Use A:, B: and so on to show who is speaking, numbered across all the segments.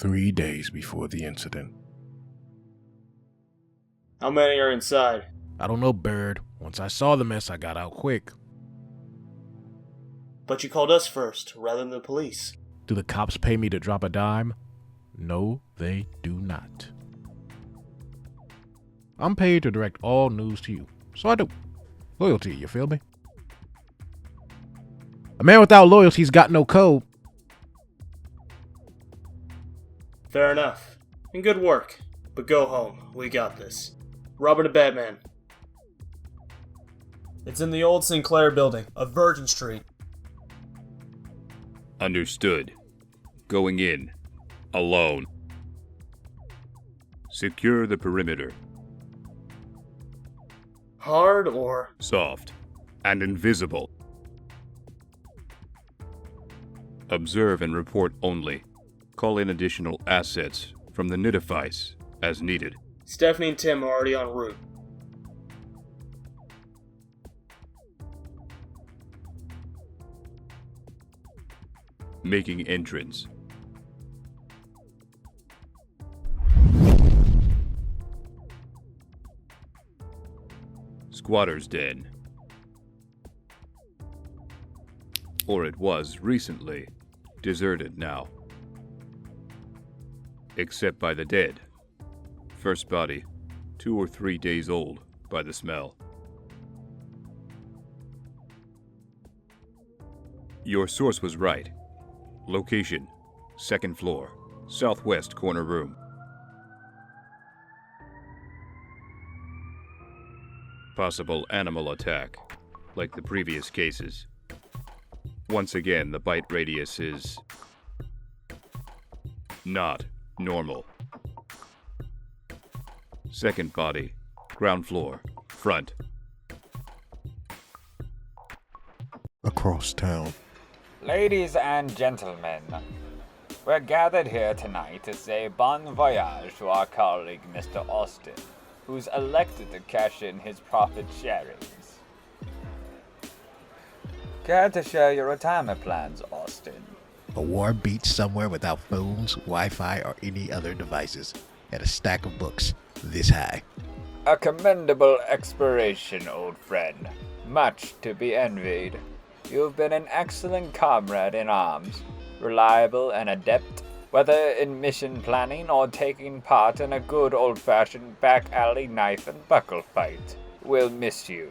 A: 3 days before the incident.
B: How many are inside?
A: I don't know, Bird. Once I saw the mess, I got out quick.
B: But you called us first, rather than the police.
A: Do the cops pay me to drop a dime? No, they do not. I'm paid to direct all news to you, so I do. Loyalty, you feel me? A man without loyalty's got no code.
B: Fair enough. And good work. But go home. We got this. Robert and Batman. It's in the old Sinclair building, of Virgin Street.
C: Understood. Going in. Alone. Secure the perimeter.
B: Hard or...
C: Soft. And invisible. Observe and report only. Call in additional assets from the Nidifice as needed.
B: Stephanie and Tim are already en route.
C: Making entrance. Squatter's den. Or it was recently. Deserted now. Except by the dead. First body, 2 or 3 days old by the smell. Your source was right. Location, 2nd floor, southwest corner room. Possible animal attack, like the previous cases. Once again, the bite radius is not normal. Second body, ground floor, front.
A: Across town.
D: Ladies and gentlemen, we're gathered here tonight to say bon voyage to our colleague Mr. Austin, who's elected to cash in his profit sharings. Care to share your retirement plans, Austin?
E: A warm beach somewhere without phones, Wi-Fi, or any other devices, and a stack of books this high.
D: A commendable expiration, old friend. Much to be envied. You've been an excellent comrade in arms, reliable and adept, whether in mission planning or taking part in a good old-fashioned back-alley knife and buckle fight. We'll miss you.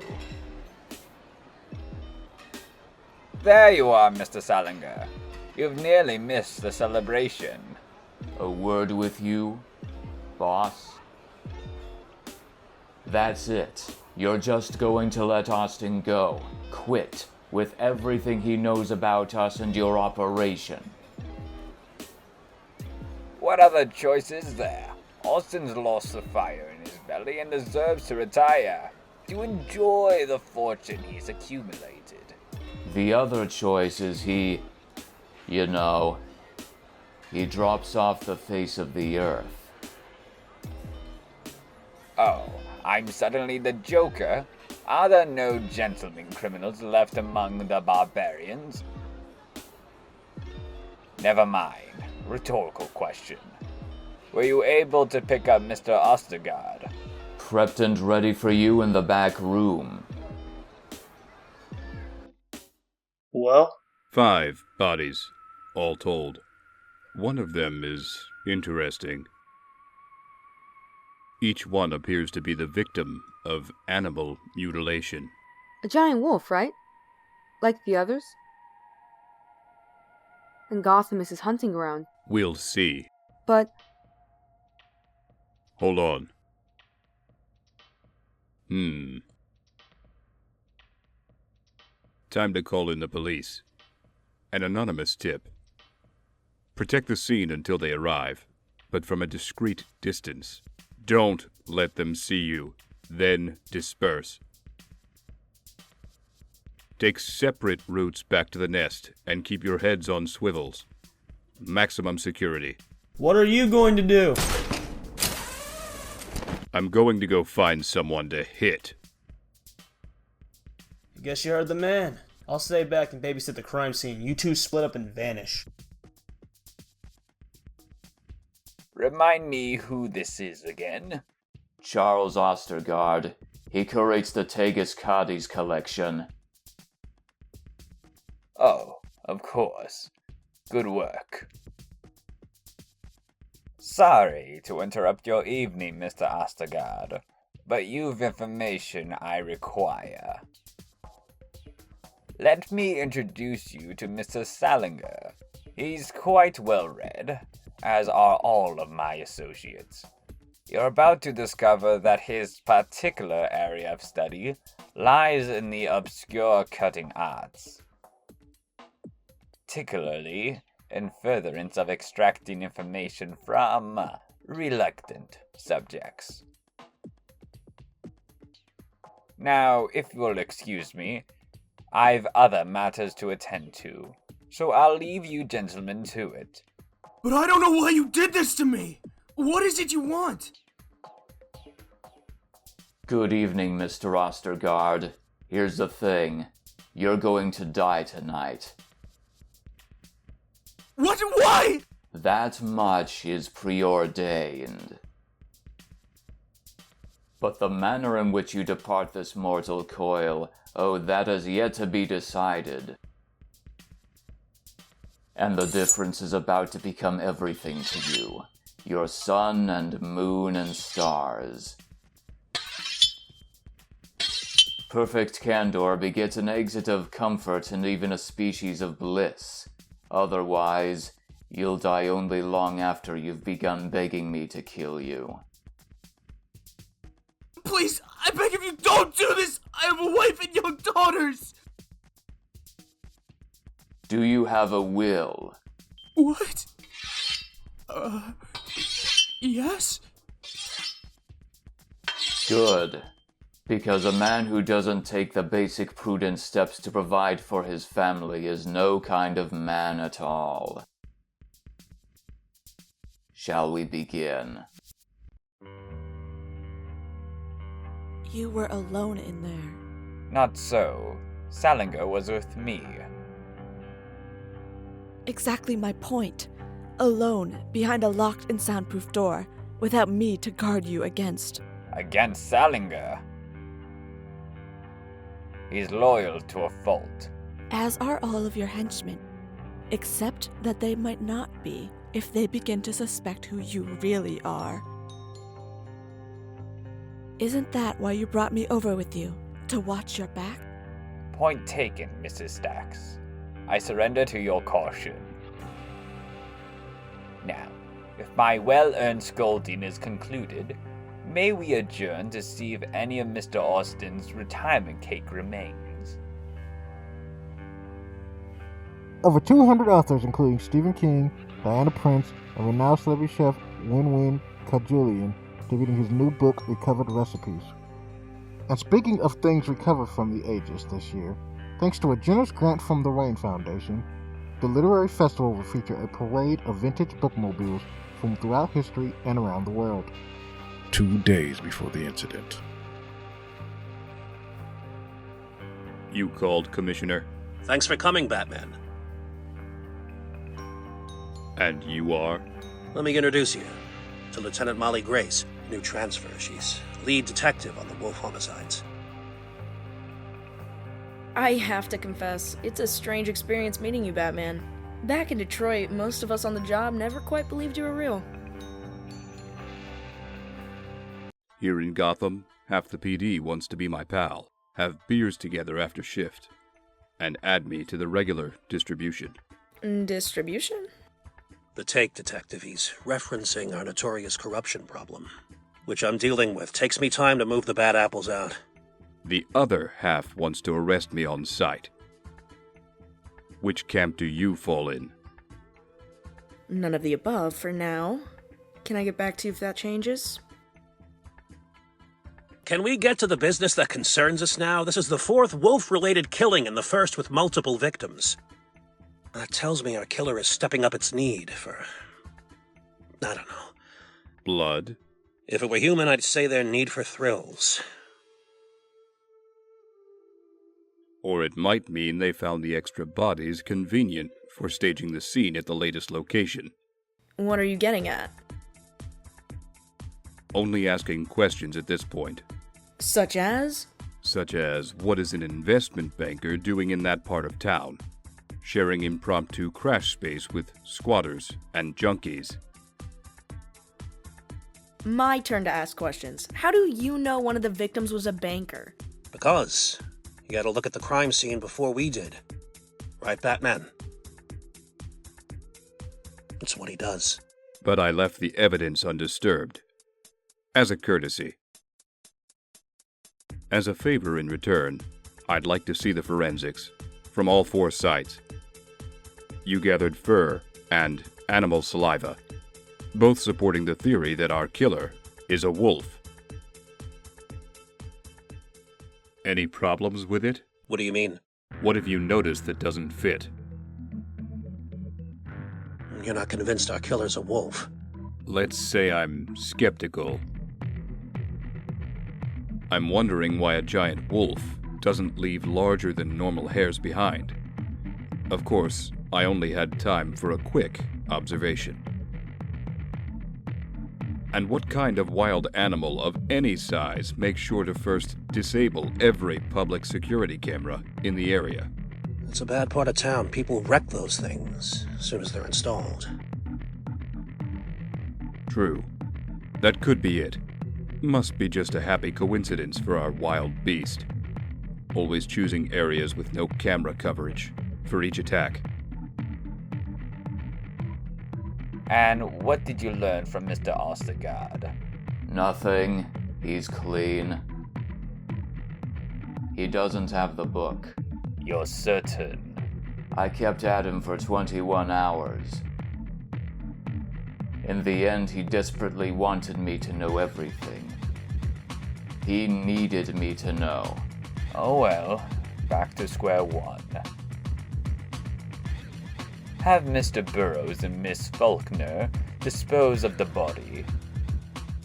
D: There you are, Mr. Sallinger. You've nearly missed the celebration.
F: A word with you, boss? That's it. You're just going to let Austin go. Quit with everything he knows about us and your operation.
D: What other choice is there? Austin's lost the fire in his belly and deserves to retire, to enjoy the fortune he's accumulated.
F: The other choice is he drops off the face of the earth.
D: Oh, I'm suddenly the Joker? Are there no gentlemen criminals left among the barbarians? Never mind. Rhetorical question. Were you able to pick up Mr. Ostergard?
F: Prepped and ready for you in the back room.
B: Well?
C: 5 bodies, all told. One of them is interesting. Each one appears to be the victim of animal mutilation.
G: A giant wolf, right? Like the others? And Gotham is his hunting ground.
C: We'll see.
G: But...
C: Hold on. Time to call in the police. An anonymous tip. Protect the scene until they arrive, but from a discreet distance. Don't let them see you, then disperse. Take separate routes back to the nest and keep your heads on swivels. Maximum security.
B: What are you going to do?
C: I'm going to go find someone to hit.
B: I guess you heard the man. I'll stay back and babysit the crime scene. You two split up and vanish.
D: Remind me who this is again.
F: Charles Ostergard. He curates the Tegus Kadi's collection.
D: Oh, of course. Good work. Sorry to interrupt your evening, Mr. Ostergard, but you've information I require. Let me introduce you to Mr. Sallinger. He's quite well read, as are all of my associates. You're about to discover that his particular area of study lies in the obscure cutting arts, particularly in furtherance of extracting information from reluctant subjects. Now, if you'll excuse me, I've other matters to attend to, so I'll leave you gentlemen to it.
H: But I don't know why you did this to me! What is it you want?
F: Good evening, Mr. Ostergard. Here's the thing. You're going to die tonight.
H: What? Why?
F: That much is preordained. But the manner in which you depart this mortal coil, that is yet to be decided. And the difference is about to become everything to you. Your sun and moon and stars. Perfect candor begets an exit of comfort and even a species of bliss. Otherwise, you'll die only long after you've begun begging me to kill you.
H: Please, I beg of you, don't do this! I have a wife and young daughters!
F: Do you have a will?
H: What? Yes?
F: Good. Because a man who doesn't take the basic prudent steps to provide for his family is no kind of man at all. Shall we begin?
I: You were alone in there.
D: Not so. Sallinger was with me.
I: Exactly my point. Alone, behind a locked and soundproof door, without me to guard you against.
D: Against Sallinger? He's loyal to a fault.
I: As are all of your henchmen. Except that they might not be if they begin to suspect who you really are. Isn't that why you brought me over with you? To watch your back?
D: Point taken, Mrs. Stacks. I surrender to your caution. Now, if my well-earned scolding is concluded, may we adjourn to see if any of Mr. Austin's retirement cake remains?
J: Over 200 authors, including Stephen King, Diana Prince, and renowned celebrity chef Win Kajulian, debuting his new book, Recovered Recipes. And speaking of things recovered from the ages this year, thanks to a generous grant from the Rain Foundation, the Literary Festival will feature a parade of vintage bookmobiles from throughout history and around the world.
A: 2 days before the incident.
C: You called, Commissioner?
K: Thanks for coming, Batman.
C: And you are?
K: Let me introduce you to Lieutenant Molly Grace, new transfer. She's lead detective on the Wolf homicides.
L: I have to confess, it's a strange experience meeting you, Batman. Back in Detroit, most of us on the job never quite believed you were real.
C: Here in Gotham, half the PD wants to be my pal, have beers together after shift, and add me to the regular distribution.
L: Distribution?
K: The Take Detective, he's referencing our notorious corruption problem, which I'm dealing with. Takes me time to move the bad apples out.
C: The other half wants to arrest me on sight. Which camp do you fall in?
L: None of the above for now. Can I get back to you if that changes?
K: Can we get to the business that concerns us now? This is the 4th wolf-related killing and the first with multiple victims. That tells me our killer is stepping up its need for... I don't know.
C: Blood?
K: If it were human, I'd say their need for thrills.
C: Or it might mean they found the extra bodies convenient for staging the scene at the latest location.
L: What are you getting at?
C: Only asking questions at this point.
L: Such as?
C: Such as, what is an investment banker doing in that part of town? Sharing impromptu crash space with squatters and junkies.
L: My turn to ask questions. How do you know one of the victims was a banker?
K: Because you gotta look at the crime scene before we did. Right, Batman? That's what he does.
C: But I left the evidence undisturbed. As a courtesy. As a favor in return, I'd like to see the forensics from all 4 sites. You gathered fur and animal saliva, both supporting the theory that our killer is a wolf. Any problems with it?
K: What do you mean?
C: What have you noticed that doesn't fit?
K: You're not convinced our killer's a wolf.
C: Let's say I'm skeptical. I'm wondering why a giant wolf doesn't leave larger than normal hairs behind. Of course, I only had time for a quick observation. And what kind of wild animal of any size makes sure to first disable every public security camera in the area?
K: It's a bad part of town. People wreck those things as soon as they're installed.
C: True. That could be it. Must be just a happy coincidence for our wild beast. Always choosing areas with no camera coverage for each attack.
D: And what did you learn from Mr. Ostergard?
F: Nothing. He's clean. He doesn't have the book.
D: You're certain?
F: I kept at him for 21 hours. In the end, he desperately wanted me to know everything. He needed me to know.
D: Oh well, back to square one. Have Mr. Burroughs and Miss Faulkner dispose of the body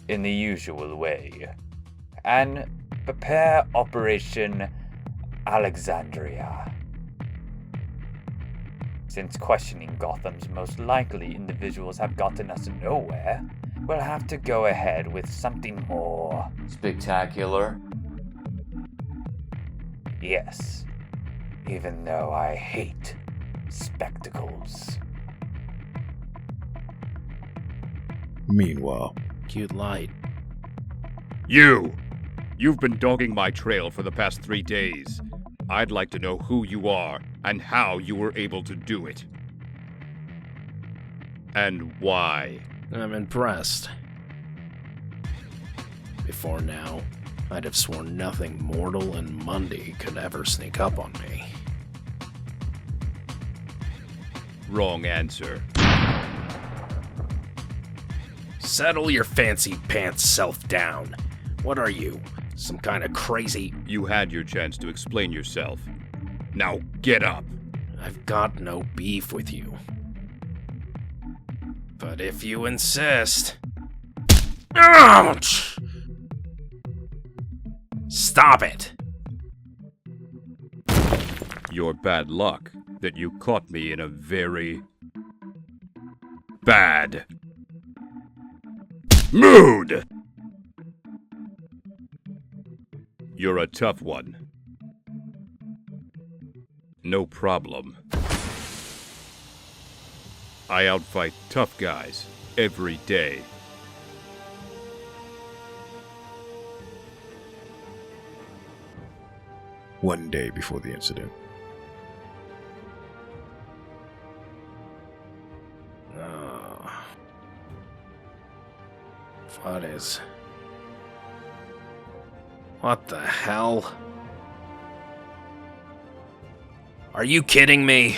D: in the usual way, and prepare Operation Alexandria. Since questioning Gotham's most likely individuals have gotten us nowhere, we'll have to go ahead with something more
F: spectacular.
D: Yes, even though I hate spectacles.
E: Meanwhile,
A: cute light.
C: You've been dogging my trail for the past 3 days. I'd like to know who you are and how you were able to do it. And why.
A: I'm impressed. Before now, I'd have sworn nothing mortal and Monday could ever sneak up on me.
C: Wrong answer.
A: Settle your fancy pants self down. What are you, some kind of crazy...
C: You had your chance to explain yourself. Now get up.
A: I've got no beef with you. But if you insist... Ouch! Stop it!
C: Your bad luck that you caught me in a very bad mood. You're a tough one. No problem. I outfight tough guys every day.
E: One day before the incident.
A: What the hell? Are you kidding me?